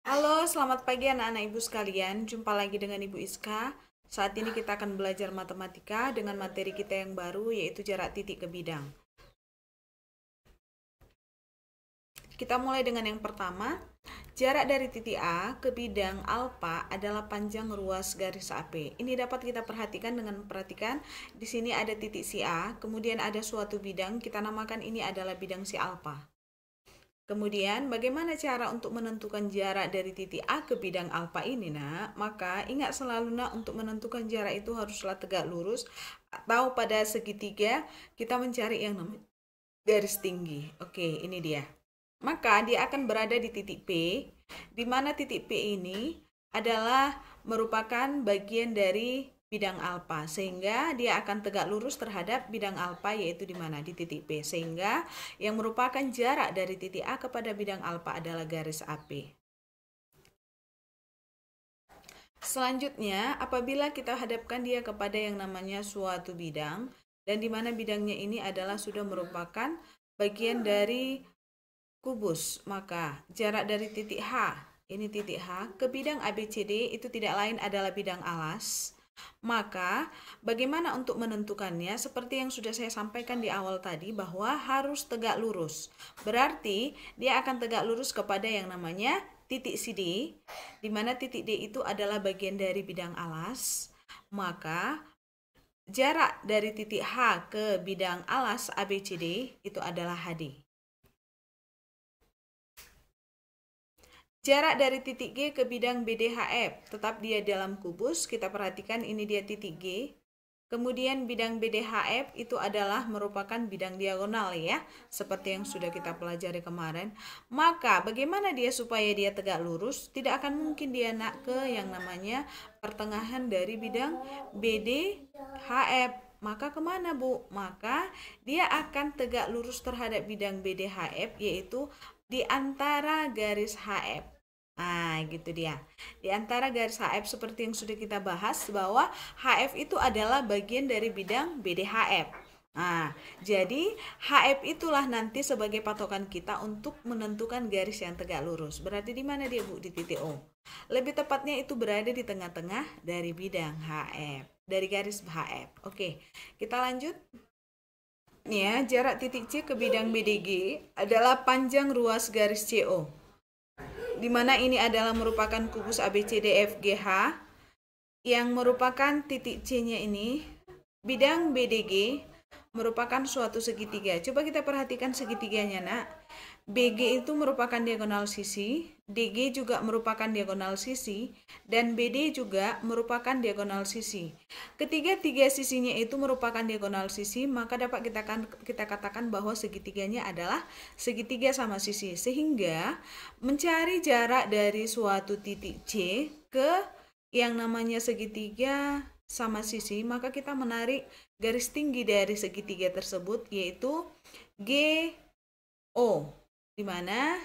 Halo, selamat pagi anak-anak ibu sekalian. Jumpa lagi dengan Ibu Iska. Saat ini kita akan belajar matematika dengan materi kita yang baru, yaitu jarak titik ke bidang. Kita mulai dengan yang pertama. Jarak dari titik A ke bidang alfa adalah panjang ruas garis AP. Ini dapat kita perhatikan dengan memperhatikan di sini ada titik si A, kemudian ada suatu bidang, kita namakan ini adalah bidang si alfa. Kemudian, bagaimana cara untuk menentukan jarak dari titik A ke bidang alfa ini, nak? Maka, ingat selalu, nak, untuk menentukan jarak itu haruslah tegak lurus atau pada segitiga kita mencari yang namanya garis tinggi. Oke, ini dia. Maka, dia akan berada di titik P, di mana titik P ini adalah merupakan bagian dari bidang alfa, sehingga dia akan tegak lurus terhadap bidang alfa, yaitu di mana? Di titik P, sehingga yang merupakan jarak dari titik A kepada bidang alfa adalah garis AP. Selanjutnya, apabila kita hadapkan dia kepada yang namanya suatu bidang, dan di mana bidangnya ini adalah sudah merupakan bagian dari kubus, maka jarak dari titik H, ini titik H, ke bidang ABCD itu tidak lain adalah bidang alas. Maka, bagaimana untuk menentukannya? Seperti yang sudah saya sampaikan di awal tadi, bahwa harus tegak lurus. Berarti, dia akan tegak lurus kepada yang namanya titik C D, di mana titik D itu adalah bagian dari bidang alas. Maka, jarak dari titik H ke bidang alas ABCD itu adalah HD. Jarak dari titik G ke bidang BDHF, tetap dia dalam kubus, kita perhatikan ini dia titik G. Kemudian bidang BDHF itu adalah merupakan bidang diagonal ya, seperti yang sudah kita pelajari kemarin. Maka bagaimana dia supaya dia tegak lurus? Tidak akan mungkin dia nak ke yang namanya pertengahan dari bidang BDHF. Maka kemana, Bu? Maka dia akan tegak lurus terhadap bidang BDHF, yaitu di antara garis HF. Nah, gitu dia. Di antara garis HF seperti yang sudah kita bahas bahwa HF itu adalah bagian dari bidang BDHF. Nah, jadi HF itulah nanti sebagai patokan kita untuk menentukan garis yang tegak lurus. Berarti di mana dia, Bu? Di titik O. Lebih tepatnya itu berada di tengah-tengah dari bidang HF, dari garis HF. Oke, kita lanjut. Ya, jarak titik C ke bidang BDG adalah panjang ruas garis CO, di mana ini adalah merupakan kubus ABCDFGH yang merupakan titik C-nya ini. Bidang BDG merupakan suatu segitiga. Coba kita perhatikan segitiganya, nak. BG itu merupakan diagonal sisi, DG juga merupakan diagonal sisi, dan BD juga merupakan diagonal sisi. Ketiga-tiga sisinya itu merupakan diagonal sisi, maka dapat kita katakan bahwa segitiganya adalah segitiga sama sisi. Sehingga mencari jarak dari suatu titik C ke yang namanya segitiga sama sisi, maka kita menarik garis tinggi dari segitiga tersebut, yaitu GO, di mana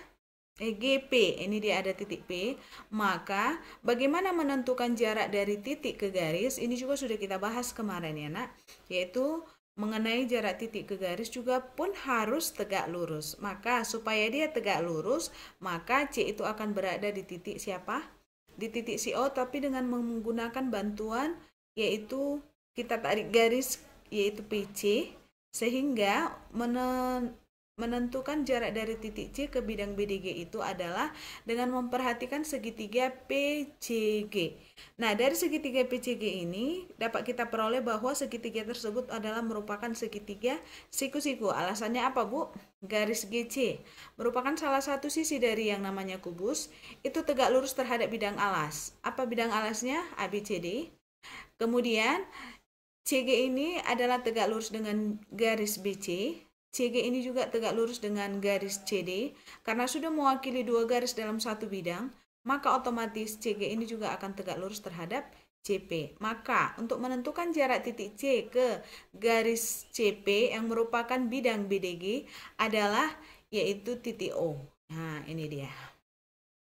GP, ini dia ada titik P. Maka bagaimana menentukan jarak dari titik ke garis? Ini juga sudah kita bahas kemarin ya, nak, yaitu mengenai jarak titik ke garis juga pun harus tegak lurus. Maka supaya dia tegak lurus, maka C itu akan berada di titik siapa? Di titik CO, tapi dengan menggunakan bantuan yaitu kita tarik garis yaitu PC, sehingga menentukan jarak dari titik C ke bidang BDG itu adalah dengan memperhatikan segitiga PCG. Nah, dari segitiga PCG ini dapat kita peroleh bahwa segitiga tersebut adalah merupakan segitiga siku-siku. Alasannya apa, Bu? Garis GC merupakan salah satu sisi dari yang namanya kubus, itu tegak lurus terhadap bidang alas. Apa bidang alasnya? ABCD. Kemudian CG ini adalah tegak lurus dengan garis BC. CG ini juga tegak lurus dengan garis CD. Karena sudah mewakili dua garis dalam satu bidang, maka otomatis CG ini juga akan tegak lurus terhadap CP. Maka untuk menentukan jarak titik C ke garis CP yang merupakan bidang BDG adalah yaitu titik O. Nah, ini dia.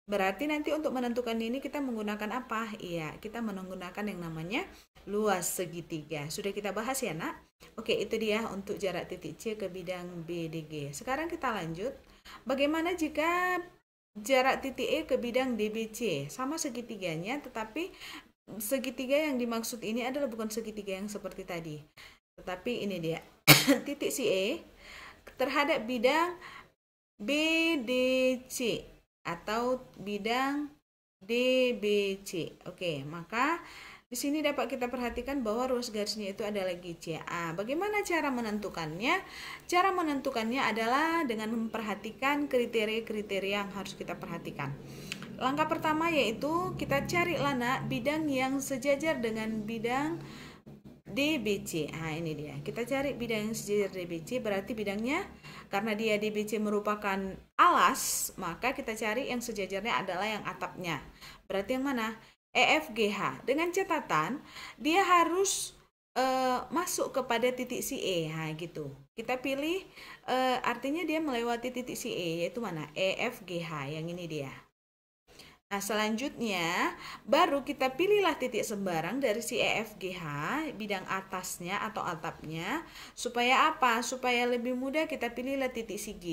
Berarti nanti untuk menentukan ini kita menggunakan apa? Iya, kita menggunakan yang namanya luas segitiga. Sudah kita bahas ya, nak? Oke, itu dia untuk jarak titik C ke bidang BDG. Sekarang kita lanjut. Bagaimana jika jarak titik E ke bidang DBC. Sama segitiganya, tetapi segitiga yang dimaksud ini adalah bukan segitiga yang seperti tadi. Tetapi ini dia. Titik CE terhadap bidang BDC atau bidang DBC. Oke, maka di sini dapat kita perhatikan bahwa ruas garisnya itu adalah GCA. Bagaimana cara menentukannya? Cara menentukannya adalah dengan memperhatikan kriteria-kriteria yang harus kita perhatikan. Langkah pertama yaitu kita cari lana bidang yang sejajar dengan bidang DBC. Nah, ini dia. Kita cari bidang yang sejajar DBC, berarti bidangnya karena dia DBC merupakan alas, maka kita cari yang sejajarnya adalah yang atapnya. Berarti yang mana? EFGH. Dengan catatan dia harus masuk kepada titik CE. Nah, gitu. Kita pilih artinya dia melewati titik CE, yaitu mana? EFGH. Yang ini dia. Nah, selanjutnya baru kita pilihlah titik sembarang dari si EFGH, bidang atasnya atau atapnya. Supaya apa? Supaya lebih mudah kita pilihlah titik si G.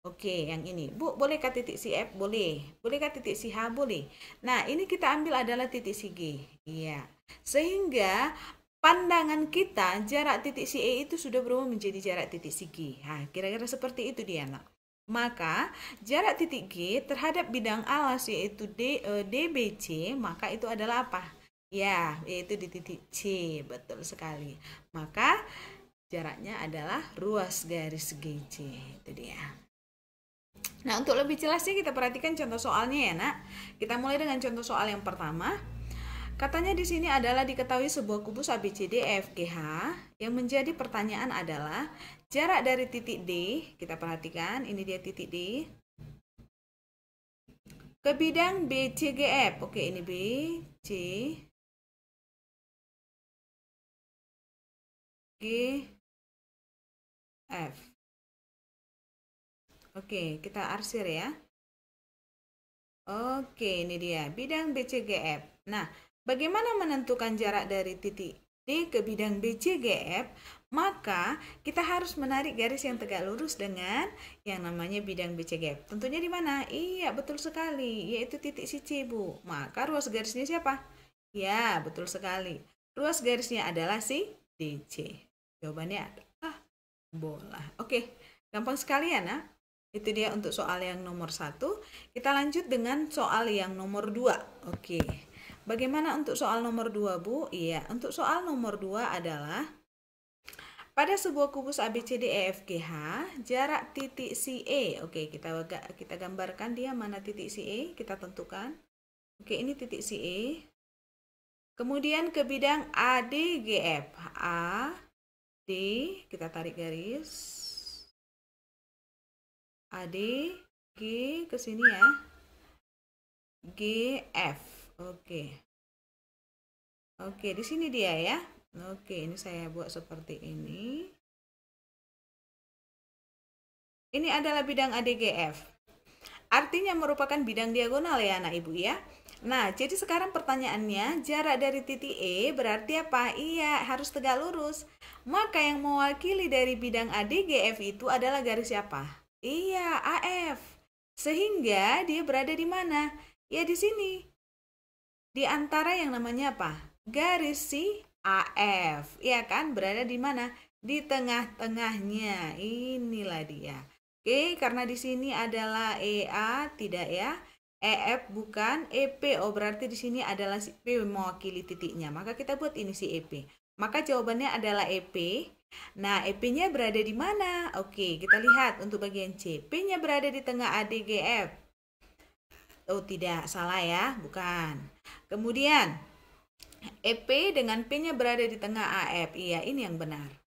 Oke, yang ini. Bu, bolehkah titik si F? Boleh. Bolehkah titik si H? Boleh. Nah, ini kita ambil adalah titik si G. Iya. Sehingga pandangan kita jarak titik si E itu sudah berubah menjadi jarak titik si G. Nah, kira-kira seperti itu dia, nak. Maka jarak titik G terhadap bidang alas yaitu DBC, maka itu adalah apa? Ya, yaitu di titik C. Betul sekali. Maka jaraknya adalah ruas garis GC. Itu dia. Nah, untuk lebih jelasnya kita perhatikan contoh soalnya ya, nak. Kita mulai dengan contoh soal yang pertama. Katanya di sini adalah diketahui sebuah kubus ABCD EFGH. Yang menjadi pertanyaan adalah jarak dari titik D, kita perhatikan, ini dia titik D, ke bidang BCGF. Oke, ini B, C, G, F. Oke, kita arsir ya. Oke, ini dia bidang BCGF. Nah, bagaimana menentukan jarak dari titik D ke bidang BCGF? Maka kita harus menarik garis yang tegak lurus dengan yang namanya bidang BCGF. Tentunya di mana? Iya, betul sekali, yaitu titik si C, Bu. Maka ruas garisnya siapa? Ya, betul sekali. Ruas garisnya adalah si DC. Jawabannya adalah bola. Oke, gampang sekali ya, nak. Itu dia untuk soal yang nomor 1. Kita lanjut dengan soal yang nomor 2. Oke. Bagaimana untuk soal nomor 2, Bu? Iya, untuk soal nomor 2 adalah pada sebuah kubus ABCD EFGH, jarak titik CE. Oke, kita gambarkan dia mana titik CE, kita tentukan. Oke, ini titik CE. Kemudian ke bidang ADGF. A, D, kita tarik garis. AD, G ke sini ya. GF. Oke. Oke, di sini dia ya. Oke, ini saya buat seperti ini. Ini adalah bidang ADGF. Artinya merupakan bidang diagonal ya anak ibu ya. Nah, jadi sekarang pertanyaannya, jarak dari titik E berarti apa? Iya, harus tegak lurus. Maka yang mewakili dari bidang ADGF itu adalah garis siapa? Iya, AF. Sehingga dia berada di mana? Ya di sini. Di antara yang namanya apa? Garis si AF. Ya kan? Berada di mana? Di tengah-tengahnya. Inilah dia. Oke, karena di sini adalah EA, tidak ya? EF bukan, EP. Oh, berarti di sini adalah si P mewakili titiknya. Maka kita buat ini si EP. Maka jawabannya adalah EP. Nah, EP-nya berada di mana? Oke, kita lihat untuk bagian C. P-nya berada di tengah ADGF. Oh, tidak, salah ya, bukan. Kemudian, EP dengan P-nya berada di tengah AF. Iya, ini yang benar.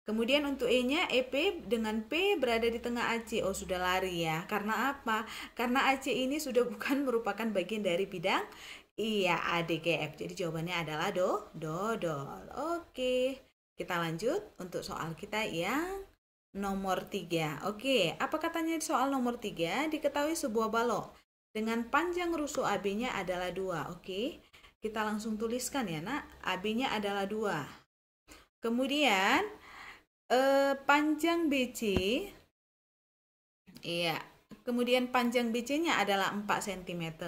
Kemudian untuk E-nya, EP dengan P berada di tengah AC. Oh, sudah lari ya. Karena apa? Karena AC ini sudah bukan merupakan bagian dari bidang iya ADGF. Jadi jawabannya adalah dodol. Oke. Kita lanjut untuk soal kita yang nomor 3. Oke, apa katanya di soal nomor 3? Diketahui sebuah balok dengan panjang rusuk AB-nya adalah 2. Oke, kita langsung tuliskan ya nak. AB-nya adalah 2. Kemudian panjang BC, iya, Kemudian panjang BC-nya adalah 4 cm.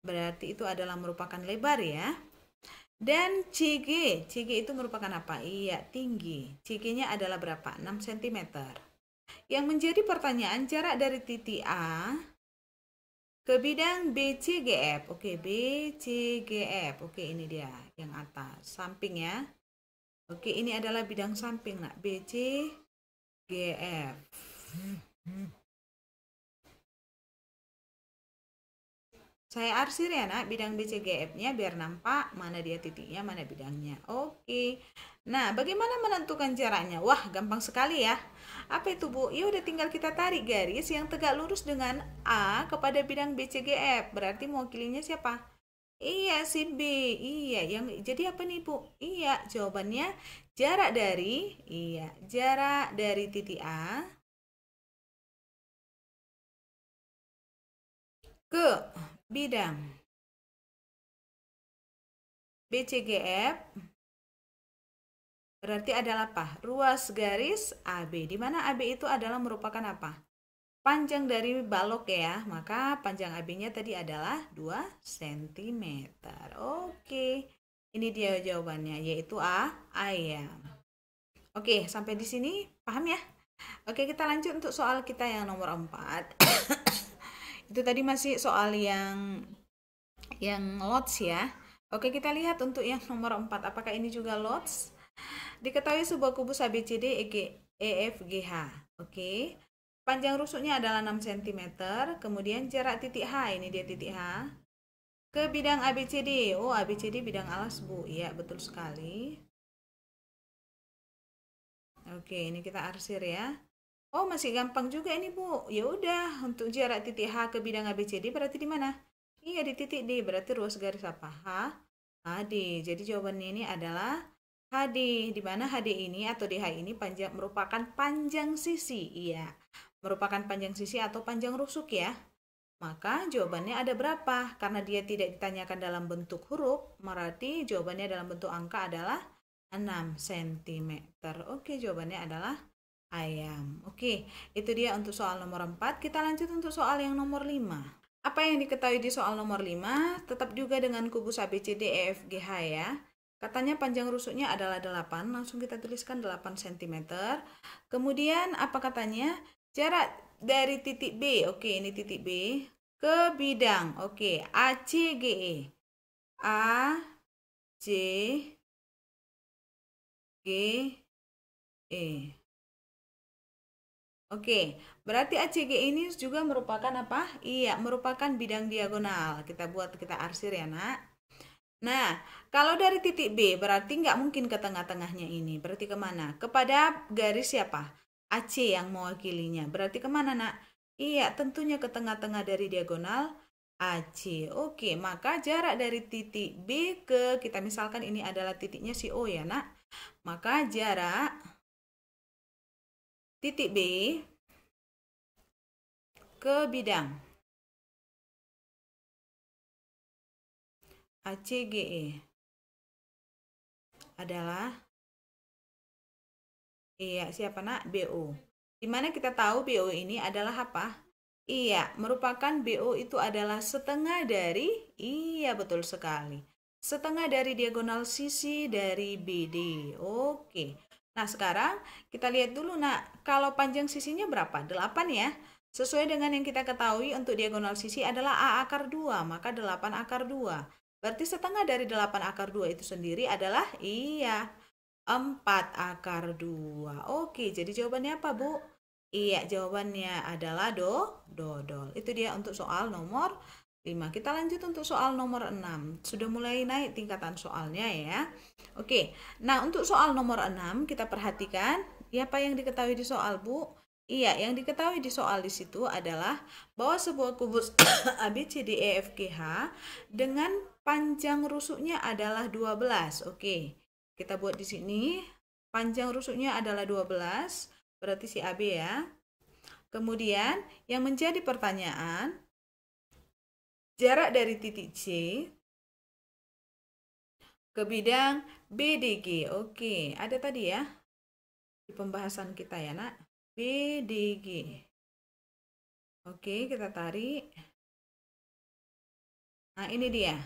Berarti itu adalah merupakan lebar ya. Dan CG itu merupakan apa? Iya, tinggi. CG-nya adalah berapa? 6 cm. Yang menjadi pertanyaan, jarak dari titik A ke bidang BCGF. Oke, BCGF. Oke, ini dia yang atas, samping ya. Oke, ini adalah bidang samping, nak. BCGF. Saya arsir ya, nak, bidang BCGF-nya biar nampak mana dia titiknya, mana bidangnya. Oke. Nah, bagaimana menentukan jaraknya? Wah, gampang sekali ya. Apa itu, Bu? Ya udah tinggal kita tarik garis yang tegak lurus dengan A kepada bidang BCGF. Berarti mewakilinya siapa? Iya, si B. Iya, yang jadi apa nih, Bu? Iya, jawabannya jarak dari titik A ke bidang BCGF berarti adalah apa? Ruas garis AB. Di mana AB itu adalah merupakan apa? Panjang dari balok ya. Maka panjang AB-nya tadi adalah 2 cm. Oke. Ini dia jawabannya, yaitu ayam. Oke, sampai di sini paham ya? Oke, kita lanjut untuk soal kita yang nomor 4. Itu tadi masih soal yang lots ya. Oke, kita lihat untuk yang nomor 4. Apakah ini juga lots? Diketahui sebuah kubus ABCD EFGH. Oke. Panjang rusuknya adalah 6 cm. Kemudian jarak titik H, ini dia titik H, ke bidang ABCD. Oh, ABCD bidang alas, Bu. Iya, betul sekali. Oke, ini kita arsir ya. Oh, masih gampang juga ini, Bu. Ya udah, untuk jarak titik H ke bidang ABCD berarti di mana? Iya, di titik D. Berarti ruas garis apa? HD. Jadi jawabannya ini adalah HD. Di mana HD ini atau DH ini merupakan panjang sisi. Iya, merupakan panjang sisi atau panjang rusuk ya. Maka jawabannya ada berapa? Karena dia tidak ditanyakan dalam bentuk huruf, berarti jawabannya dalam bentuk angka adalah 6 cm. Oke, jawabannya adalah ayam. Oke, itu dia untuk soal nomor 4. Kita lanjut untuk soal yang nomor 5. Apa yang diketahui di soal nomor 5? Tetap juga dengan kubus ABCD EFGH ya. Katanya panjang rusuknya adalah 8. Langsung kita tuliskan 8 cm. Kemudian apa katanya? Jarak dari titik B. Oke, ini titik B ke bidang. Oke, ACGE. A C G E. Oke, berarti ACG ini juga merupakan apa? Iya, merupakan bidang diagonal. Kita arsir ya, nak. Nah, kalau dari titik B berarti nggak mungkin ke tengah-tengahnya ini. Berarti kemana? Kepada garis siapa? AC yang mewakilinya. Berarti kemana, nak? Iya, tentunya ke tengah-tengah dari diagonal AC. Oke, maka jarak dari titik B ke, kita misalkan ini adalah titiknya si O ya, nak. Maka jarak titik B ke bidang ACGE adalah iya siapa, nak? BO. Dimana kita tahu BO ini adalah apa? Iya, merupakan BO itu adalah setengah dari, iya betul sekali, setengah dari diagonal sisi dari BD. Oke. Nah, sekarang kita lihat dulu, nak. Kalau panjang sisinya berapa? 8 ya. Sesuai dengan yang kita ketahui untuk diagonal sisi adalah A akar 2, maka 8 akar 2. Berarti setengah dari 8 akar 2 itu sendiri adalah, iya, 4 akar 2. Oke, jadi jawabannya apa, Bu? Iya, jawabannya adalah dodol. Itu dia untuk soal nomor 5. Kita lanjut untuk soal nomor 6. Sudah mulai naik tingkatan soalnya ya. Oke, nah untuk soal nomor 6 kita perhatikan. Ya, apa yang diketahui di soal, Bu? Iya, yang diketahui di soal di situ adalah bahwa sebuah kubus ABCDEFGH dengan panjang rusuknya adalah 12. Oke, kita buat di sini. Panjang rusuknya adalah 12. Berarti si AB ya. Kemudian yang menjadi pertanyaan, jarak dari titik C ke bidang BDG. Oke, ada tadi ya di pembahasan kita ya, nak. BDG. Oke, kita tarik. Nah, ini dia.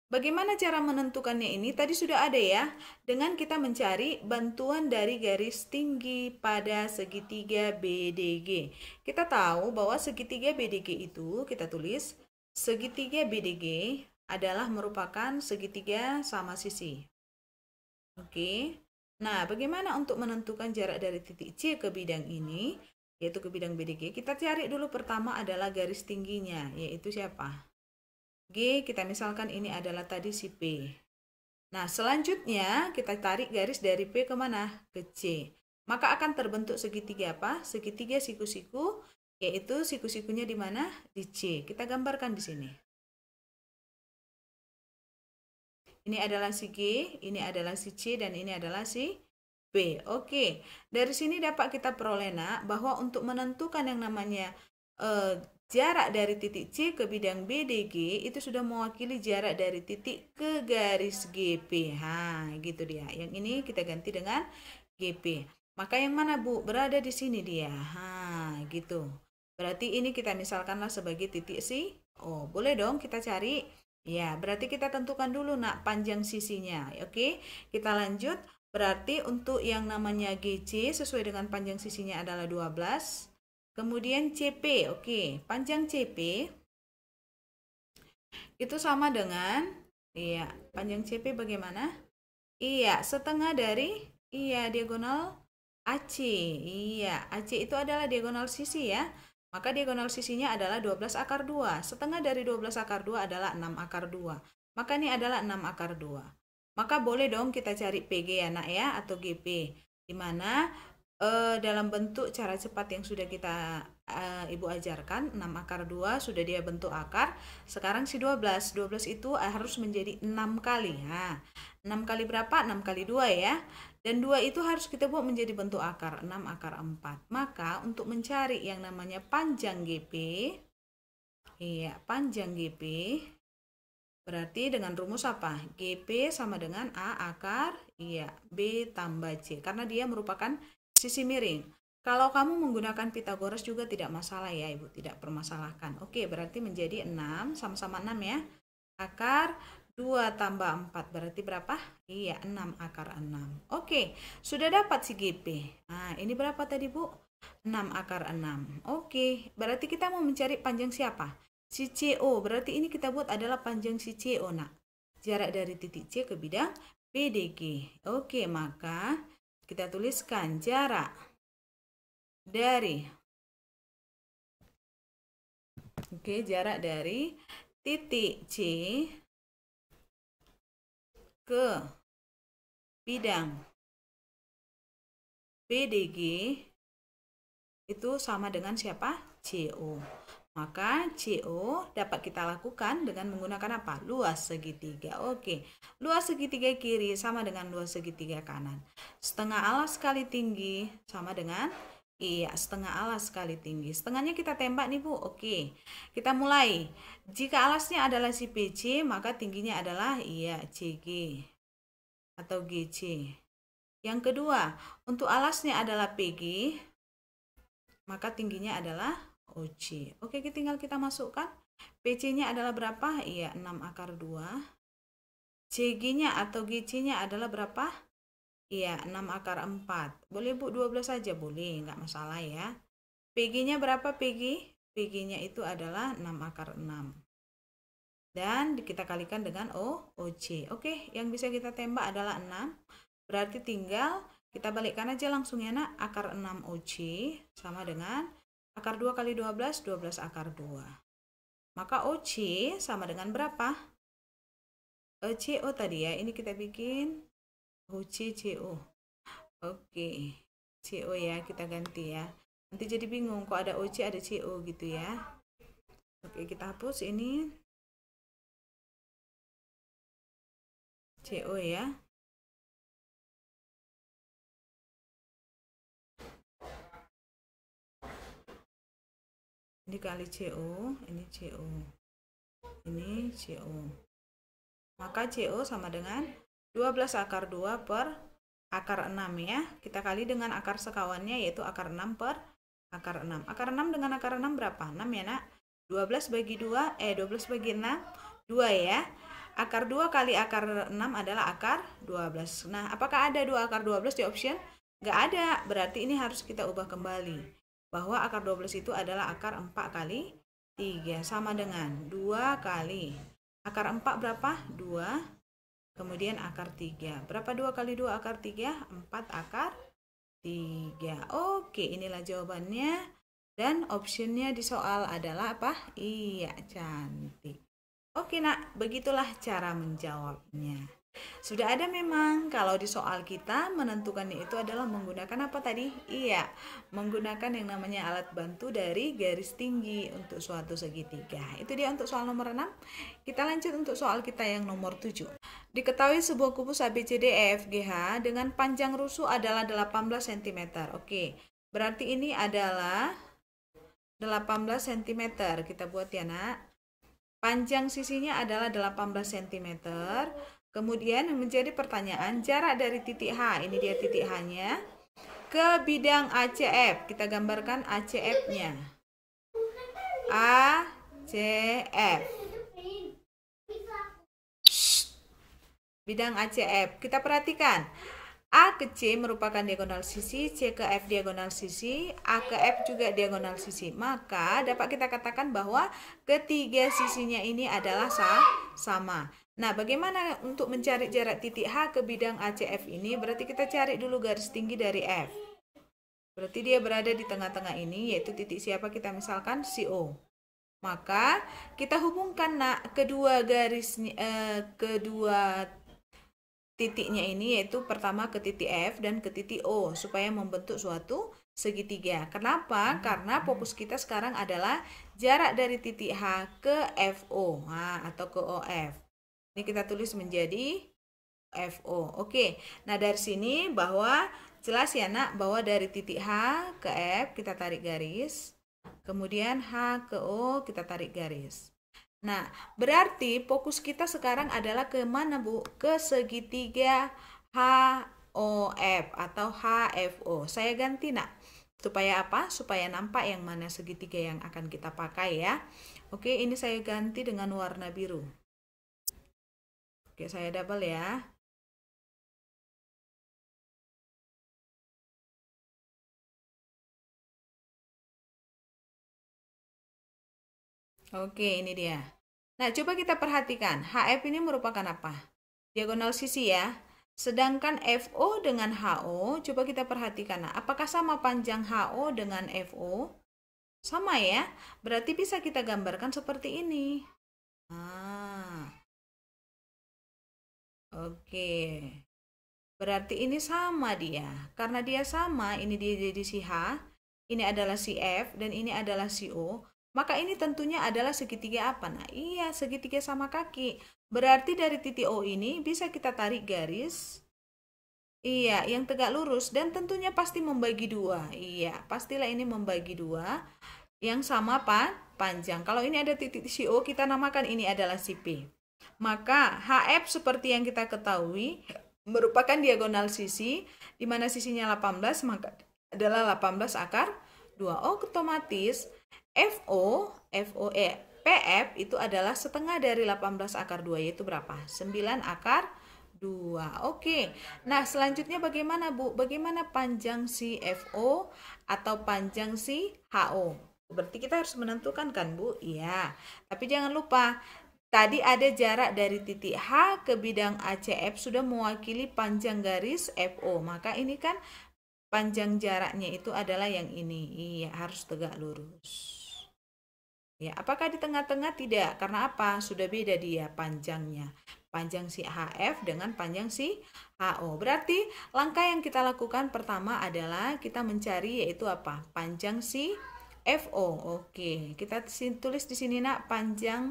Bagaimana cara menentukannya ini? Tadi sudah ada ya, dengan kita mencari bantuan dari garis tinggi pada segitiga BDG. Kita tahu bahwa segitiga BDG itu kita tulis segitiga BDG adalah merupakan segitiga sama sisi. Oke. Nah, bagaimana untuk menentukan jarak dari titik C ke bidang ini, yaitu ke bidang BDG? Kita cari dulu pertama adalah garis tingginya, yaitu siapa? G, kita misalkan ini adalah tadi si P. Nah, selanjutnya kita tarik garis dari P ke mana? Ke C. Maka akan terbentuk segitiga apa? Segitiga siku-siku, yaitu siku-sikunya di mana? Di C. Kita gambarkan di sini. Ini adalah si G, ini adalah si C, dan ini adalah si P. Oke, dari sini dapat kita peroleh nak, bahwa untuk menentukan yang namanya jarak dari titik C ke bidang BDG itu sudah mewakili jarak dari titik ke garis GP. Gitu dia. Yang ini kita ganti dengan GP. Maka yang mana Bu? Berada di sini dia. Gitu. Berarti ini kita misalkanlah sebagai titik C. Oh, boleh dong kita cari. Ya, berarti kita tentukan dulu nak panjang sisinya. Oke, kita lanjut. Berarti untuk yang namanya GC sesuai dengan panjang sisinya adalah 12. Kemudian CP, oke, panjang CP itu sama dengan, iya, panjang CP bagaimana? Iya, setengah dari, iya, diagonal AC. Iya, AC itu adalah diagonal sisi ya. Maka diagonal sisinya adalah 12 akar 2. Setengah dari 12 akar 2 adalah 6 akar 2. Maka ini adalah 6 akar 2. Maka boleh dong kita cari PG ya nak ya, atau GP. Dimana dalam bentuk cara cepat yang sudah kita Ibu ajarkan, 6 akar 2 sudah dia bentuk akar. Sekarang si 12. 12 itu harus menjadi 6 kali. 6 kali berapa? 6 kali 2 ya. Dan 2 itu harus kita buat menjadi bentuk akar, 6 akar 4. Maka untuk mencari yang namanya panjang GP, iya, panjang GP, berarti dengan rumus apa? GP sama dengan A akar, iya, B tambah C. Karena dia merupakan sisi miring. Kalau kamu menggunakan Pitagoras juga tidak masalah ya, Ibu, tidak permasalahkan. Oke, berarti menjadi 6, sama-sama 6 ya. Akar 2 tambah 4 berarti berapa? Iya, 6 akar 6. Oke, sudah dapat si GP. Nah, ini berapa tadi, Bu? 6 akar 6. Oke, berarti kita mau mencari panjang siapa? Si CO. Berarti ini kita buat adalah panjang si CO, nak. Jarak dari titik C ke bidang BDG. Oke, maka kita tuliskan jarak dari jarak dari titik C ke bidang BDG itu sama dengan siapa? CO. Maka CO dapat kita lakukan dengan menggunakan apa? Luas segitiga. Oke, luas segitiga kiri sama dengan luas segitiga kanan. Setengah alas kali tinggi sama dengan, iya, setengah alas kali tinggi. Setengahnya kita tembak nih Bu. Oke, kita mulai. Jika alasnya adalah si PC, maka tingginya adalah, iya, CG atau GC. Yang kedua, untuk alasnya adalah PG, maka tingginya adalah OC. Oke, tinggal kita masukkan. PC-nya adalah berapa? Iya, 6 akar 2. CG-nya atau GC-nya adalah berapa? Iya, 6 akar 4. Boleh Bu, 12 saja boleh, nggak masalah ya. PG-nya berapa PG? PG-nya itu adalah 6 akar 6. Dan kita kalikan dengan OC. Oke, yang bisa kita tembak adalah 6. Berarti tinggal kita balikkan aja langsung ya nak. Akar 6 OC sama dengan akar 2 kali 12, 12 akar 2. Maka OC sama dengan berapa? CO tadi ya, ini kita bikin OC CO. Oke, CO ya, kita ganti ya. Nanti jadi bingung kok ada OC ada CO gitu ya. Oke, kita hapus ini CO ya. Ini kali CO, ini CO. Ini CO. Maka CO sama dengan 12 akar 2 per akar 6 ya. Kita kali dengan akar sekawannya yaitu akar 6 per Akar 6. Akar 6 dengan akar 6 berapa? 6 ya, Nak? 12 bagi 2, 12 bagi 6, 2 ya. Akar 2 kali akar 6 adalah akar 12. Nah, apakah ada 2 akar 12 di option? Nggak ada. Berarti ini harus kita ubah kembali. Bahwa akar 12 itu adalah akar 4 kali 3. Sama dengan 2 kali. Akar 4 berapa? 2. Kemudian akar 3. Berapa 2 kali 2 akar 3? 4 akar 3. Oke, inilah jawabannya. Dan optionnya di soal adalah apa? Iya, cantik. Oke, Nak, begitulah cara menjawabnya. Sudah ada memang kalau di soal kita menentukannya itu adalah menggunakan apa tadi? Iya, menggunakan yang namanya alat bantu dari garis tinggi untuk suatu segitiga. Itu dia untuk soal nomor 6. Kita lanjut untuk soal kita yang nomor 7. Diketahui sebuah kubus ABCDEFGH dengan panjang rusuk adalah 18 cm. Oke, berarti ini adalah 18 cm. Kita buat ya, Nak. Panjang sisinya adalah 18 cm. Kemudian yang menjadi pertanyaan, jarak dari titik H, ini dia titik H-nya, ke bidang ACF. Kita gambarkan ACF-nya. ACF. Bidang ACF. Kita perhatikan. A ke C merupakan diagonal sisi, C ke F diagonal sisi, A ke F juga diagonal sisi. Maka dapat kita katakan bahwa ketiga sisinya ini adalah sama. Nah, bagaimana untuk mencari jarak titik H ke bidang ACF ini? Berarti kita cari dulu garis tinggi dari F. Berarti dia berada di tengah-tengah ini, yaitu titik siapa? Kita misalkan CO. Maka kita hubungkan, Nak, kedua titiknya ini, yaitu pertama ke titik F dan ke titik O, supaya membentuk suatu segitiga. Kenapa? Karena fokus kita sekarang adalah jarak dari titik H ke FO, atau ke OF. Ini kita tulis menjadi FO. Oke, nah dari sini bahwa jelas ya, Nak, bahwa dari titik H ke F kita tarik garis, kemudian H ke O kita tarik garis. Nah, berarti fokus kita sekarang adalah ke mana, Bu? Ke segitiga HOF atau HFO. Saya ganti, Nak. Supaya apa? Supaya nampak yang mana segitiga yang akan kita pakai ya. Oke, ini saya ganti dengan warna biru. Oke, saya double ya. Oke, ini dia. Nah, coba kita perhatikan. HF ini merupakan apa? Diagonal sisi ya. Sedangkan FO dengan HO, coba kita perhatikan. Nah, apakah sama panjang HO dengan FO? Sama ya. Berarti bisa kita gambarkan seperti ini. Oke. Berarti ini sama dia. Karena dia sama, ini dia jadi si H, ini adalah si F, dan ini adalah si O. Maka ini tentunya adalah segitiga apa? Nah, iya, segitiga sama kaki. Berarti dari titik O ini bisa kita tarik garis. Iya, yang tegak lurus. Dan tentunya pasti membagi dua. Iya, pastilah ini membagi dua. Yang sama panjang. Kalau ini ada titik si O, kita namakan ini adalah si P. Maka HF seperti yang kita ketahui merupakan diagonal sisi, di mana sisinya 18, maka adalah 18 akar 2. Otomatis PF itu adalah setengah dari 18 akar 2, yaitu berapa? 9 akar 2. Oke. Nah, selanjutnya bagaimana, Bu? Bagaimana panjang si FO atau panjang si HO? Berarti kita harus menentukan kan, Bu? Iya. Tapi jangan lupa, tadi ada jarak dari titik H ke bidang ACF sudah mewakili panjang garis FO. Maka ini kan panjang jaraknya itu adalah yang ini. Iya, harus tegak lurus. Ya, apakah di tengah-tengah? Tidak. Karena apa? Sudah beda dia panjangnya. Panjang si HF dengan panjang si HO. Berarti langkah yang kita lakukan pertama adalah kita mencari yaitu apa? Panjang si FO. Oke, kita tulis di sini, Nak, panjang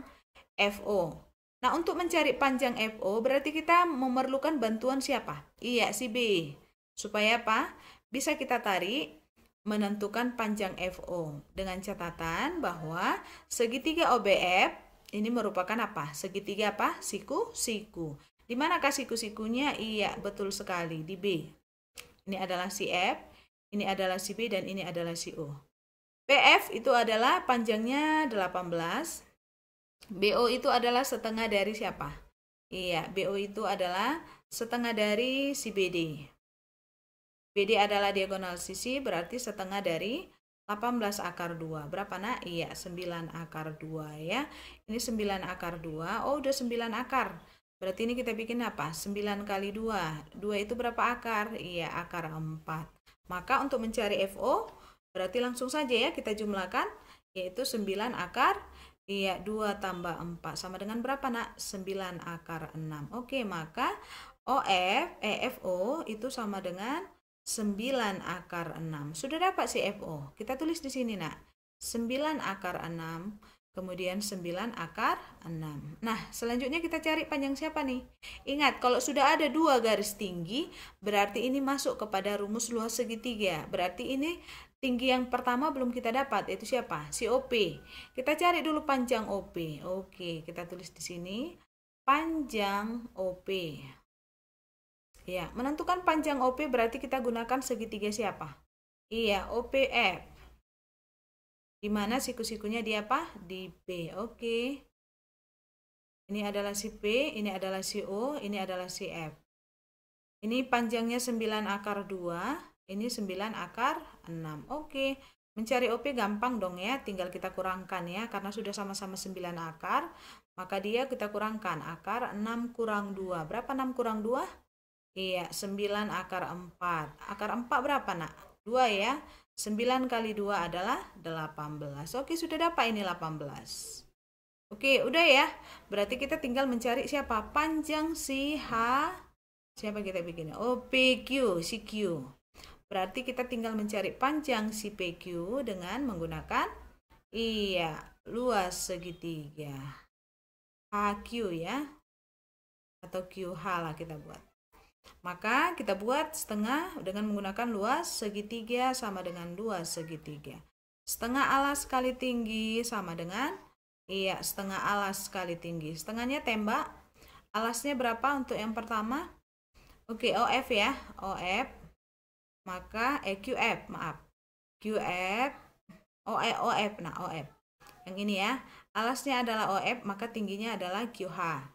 FO. Nah, untuk mencari panjang FO berarti kita memerlukan bantuan siapa? Iya, si B. Supaya apa? Bisa kita tarik menentukan panjang FO dengan catatan bahwa segitiga OBF ini merupakan apa? Segitiga apa? Siku-siku. Di manakah siku-sikunya? Iya, betul sekali di B. Ini adalah si F, ini adalah si B, dan ini adalah si O. PF itu adalah panjangnya 18. BO itu adalah setengah dari siapa? Iya, BO itu adalah setengah dari si BD. BD adalah diagonal sisi, berarti setengah dari 18 akar 2. Berapa nak? Iya, 9 akar 2 ya. Ini 9 akar 2. Oh, udah 9 akar. Berarti ini kita bikin apa? 9 kali 2. 2 itu berapa akar? Iya, akar 4. Maka untuk mencari FO, berarti langsung saja ya kita jumlahkan, yaitu 9 akar, iya 2 tambah 4. Sama dengan berapa nak? 9 akar 6. Oke, maka FO itu sama dengan 9 akar 6. Sudah dapat si FO. Kita tulis di sini nak. 9 akar 6. Kemudian 9 akar 6. Nah, selanjutnya kita cari panjang siapa nih? Ingat, kalau sudah ada 2 garis tinggi, berarti ini masuk kepada rumus luas segitiga. Berarti ini tinggi yang pertama belum kita dapat, yaitu siapa? Si OP. Kita cari dulu panjang OP. Oke, kita tulis di sini. Panjang OP. Ya, menentukan panjang OP berarti kita gunakan segitiga siapa? Iya, OPF. Di mana siku-sikunya di apa? Di P. Oke. Ini adalah si P, ini adalah si O, ini adalah si F. Ini panjangnya 9 akar 2, ini 9 akar 6. Oke. Mencari OP gampang dong ya, tinggal kita kurangkan ya, karena sudah sama-sama 9 akar, maka dia kita kurangkan. Akar 6 kurang 2. Berapa 6 kurang 2? Iya, 9 akar 4. Akar 4 berapa nak? 2 ya. 9 kali 2 adalah 18. Oke, sudah dapat ini 18. Oke, udah ya. Berarti kita tinggal mencari siapa? Panjang si H. Siapa kita bikin? Oh, PQ, si Q. Berarti kita tinggal mencari panjang si PQ dengan menggunakan, iya, luas segitiga. HQ ya. Atau QH lah kita buat. Maka kita buat setengah dengan menggunakan luas segitiga sama dengan luas segitiga. Setengah alas kali tinggi sama dengan, iya, setengah alas kali tinggi. Setengahnya tembak. Alasnya berapa untuk yang pertama? Oke, OF ya. OF. Maka QF, maaf. QF. OF. Nah, OF. Yang ini ya. Alasnya adalah OF, maka tingginya adalah QH.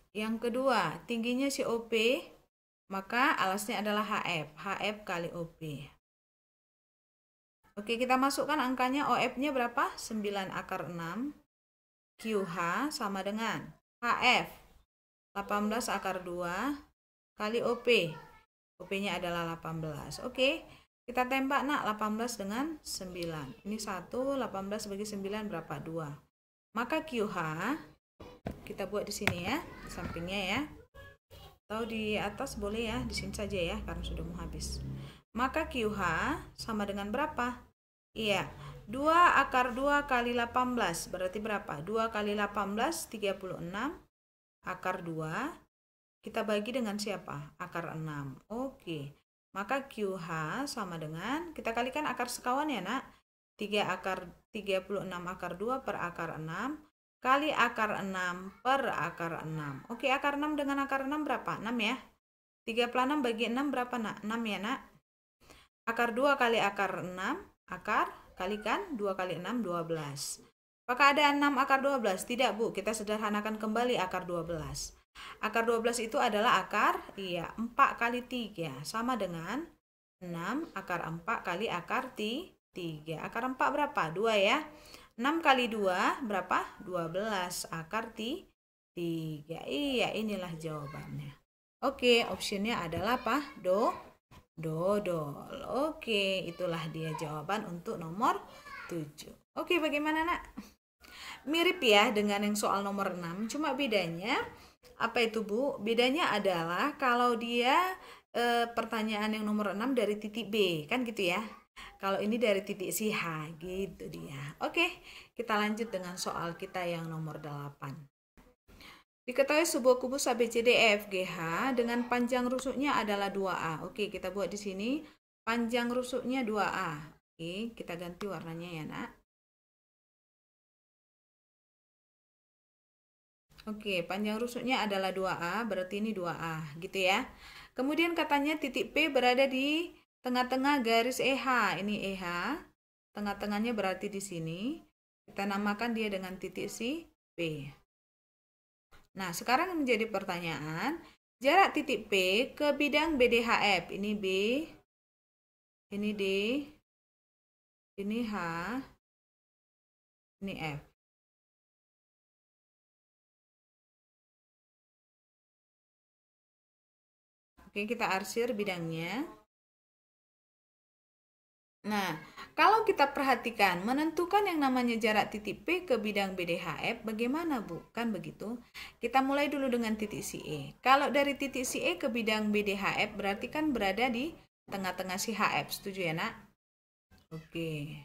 Yang kedua, tingginya si OP, maka alasnya adalah HF. HF kali OP. Oke, kita masukkan angkanya. OF-nya berapa? 9 akar 6. QH sama dengan HF 18 akar 2 kali OP. OP-nya adalah 18. Oke, kita tembak nak 18 dengan 9. Ini 1, 18 bagi 9 berapa? 2. Maka QH kita buat di sini ya, sampingnya ya. Atau di atas boleh ya, di sini saja ya karena sudah mau habis. Maka QH sama dengan berapa? Iya, 2 akar 2 kali 18 berarti berapa? 2 kali 18 36 akar 2 kita bagi dengan siapa? Akar 6. Oke. Maka QH sama dengan, kita kalikan akar sekawan ya nak. 3 akar 36 akar 2 per akar 6 kali akar 6 per akar 6. Oke, akar 6 dengan akar 6 berapa? 6 ya. 36 bagi 6 berapa nak? 6 ya nak. Akar 2 kali akar 6, akar kalikan 2 kali 6, 12. Apakah ada 6 akar 12? Tidak bu, kita sederhanakan kembali akar 12. Akar 12 itu adalah akar, iya, 4 kali 3 sama dengan 6 akar 4 kali akar 3. Akar 4 berapa? 2 ya. 6 kali 2 berapa? 12 akar 3. Iya, inilah jawabannya. Oke, optionnya adalah apa? Dodol. Oke, itulah dia jawaban untuk nomor 7. Oke, bagaimana nak? Mirip ya dengan yang soal nomor 6, cuma bedanya apa itu bu? Bedanya adalah kalau dia pertanyaan yang nomor 6 dari titik B, kan gitu ya. Kalau ini dari titik si H, gitu dia. Oke, kita lanjut dengan soal kita yang nomor 8. Diketahui sebuah kubus ABCDEFGH dengan panjang rusuknya adalah 2A. Oke, kita buat di sini. Panjang rusuknya 2A. Oke, kita ganti warnanya ya nak. Oke, panjang rusuknya adalah 2A, berarti ini 2A, gitu ya. Kemudian katanya titik P berada di tengah-tengah garis EH. Ini EH. tengah-tengahnya berarti di sini. Kita namakan dia dengan titik si P. Nah, sekarang menjadi pertanyaan, jarak titik P ke bidang BDHF. Ini B, ini D, ini H, ini F. Oke, kita arsir bidangnya. Nah, kalau kita perhatikan, menentukan yang namanya jarak titik P ke bidang BDHF, bagaimana Bu? Kan begitu. Kita mulai dulu dengan titik si E. Kalau dari titik si E ke bidang BDHF, berarti kan berada di tengah-tengah si HF. Setuju ya, Nak? Oke.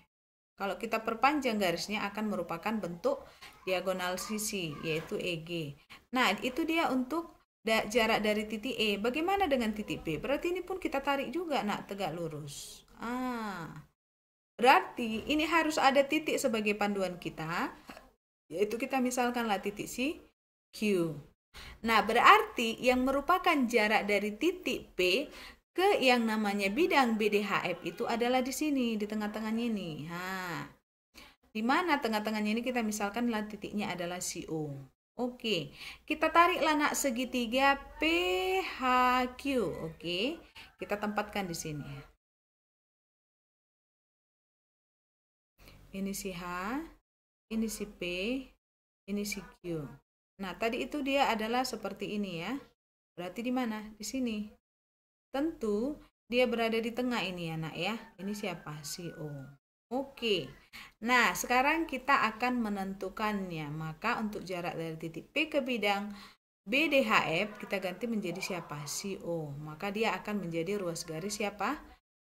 Kalau kita perpanjang garisnya akan merupakan bentuk diagonal sisi, yaitu EG. Nah, itu dia untuk jarak dari titik E. Bagaimana dengan titik P? Berarti ini pun kita tarik juga, Nak, tegak lurus. Berarti ini harus ada titik sebagai panduan kita, yaitu kita misalkanlah titik si Q. Nah, berarti yang merupakan jarak dari titik P ke yang namanya bidang BDHF itu adalah di sini, di tengah-tengahnya ini. Di mana tengah-tengahnya ini kita misalkan titiknya adalah CO. Oke, kita tariklah, Nak, segitiga PHQ. Oke, kita tempatkan di sini. Ini si H, ini si P, ini si Q. Nah, tadi itu dia adalah seperti ini ya. Berarti di mana? Di sini. Tentu dia berada di tengah ini ya, Nak ya. Ini siapa? Si O. Oke. Nah, sekarang kita akan menentukannya. Maka untuk jarak dari titik P ke bidang BDHF kita ganti menjadi siapa? Si O. Maka dia akan menjadi ruas garis siapa?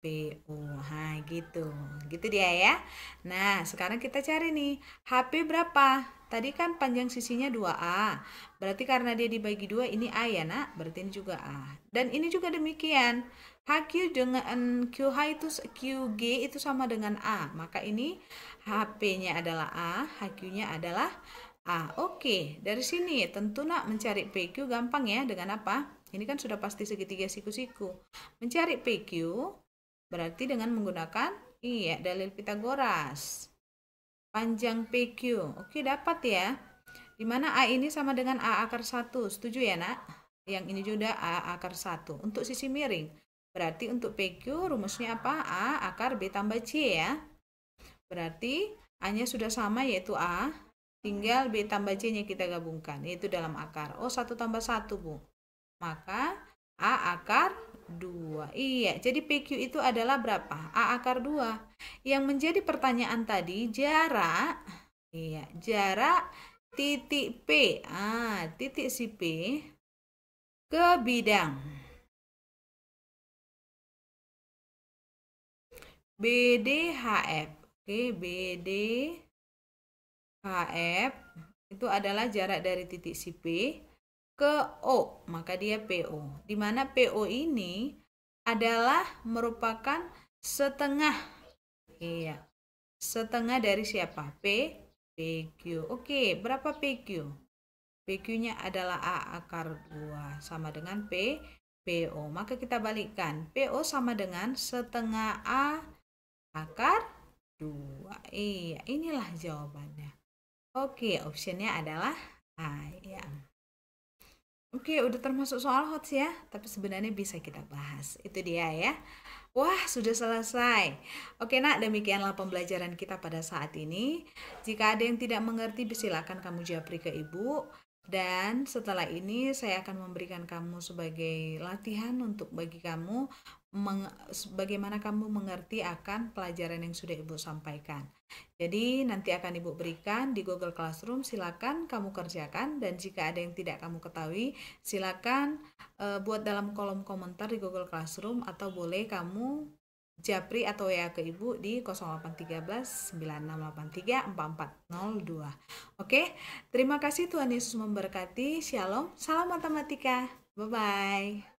PO. Nah, gitu. Gitu dia ya. Nah, sekarang kita cari nih. HP berapa? Tadi kan panjang sisinya 2A. Berarti karena dia dibagi 2, ini A ya, Nak. Berarti ini juga A. Dan ini juga demikian. HQ dengan QH itu QG itu sama dengan A. Maka ini HP-nya adalah A, HQ-nya adalah A. Oke, dari sini tentu, Nak, mencari PQ gampang ya. Dengan apa? Ini kan sudah pasti segitiga siku-siku. Mencari PQ berarti dengan menggunakan dalil Pitagoras. Panjang PQ. Oke, dapat ya. Dimana A ini sama dengan A akar 1. Setuju ya, Nak? Yang ini juga A akar 1. Untuk sisi miring. Berarti untuk PQ rumusnya apa? A akar B tambah C ya. Berarti A-nya sudah sama yaitu A. Tinggal B tambah C-nya kita gabungkan. Yaitu dalam akar. Oh, 1 tambah 1, Bu. Maka A akar 2. Iya, jadi PQ itu adalah berapa? A akar 2. Yang menjadi pertanyaan tadi jarak titik P. Titik si P ke bidang BDHF. Oke, BDHF itu adalah jarak dari titik si P ke O, maka dia PO. Di mana PO ini adalah merupakan setengah. Setengah dari siapa? PQ. Oke, berapa PQ? PQ-nya adalah A akar 2 sama dengan PO. Maka kita balikkan. PO sama dengan setengah A akar 2. Iya, inilah jawabannya. Oke, optionnya adalah A ya. Oke, udah termasuk soal HOTS ya, tapi sebenarnya bisa kita bahas. Itu dia ya. Wah, sudah selesai. Oke, Nak, demikianlah pembelajaran kita pada saat ini. Jika ada yang tidak mengerti, silakan kamu japri ke Ibu. Dan setelah ini saya akan memberikan kamu sebagai latihan untuk bagi kamu bagaimana kamu mengerti akan pelajaran yang sudah Ibu sampaikan. Jadi nanti akan Ibu berikan di Google Classroom, silakan kamu kerjakan, dan jika ada yang tidak kamu ketahui silakan buat dalam kolom komentar di Google Classroom, atau boleh kamu japri atau WA ke Ibu di 0813 9683 4402. Oke, terima kasih, Tuhan Yesus memberkati. Shalom, salam matematika. Bye-bye.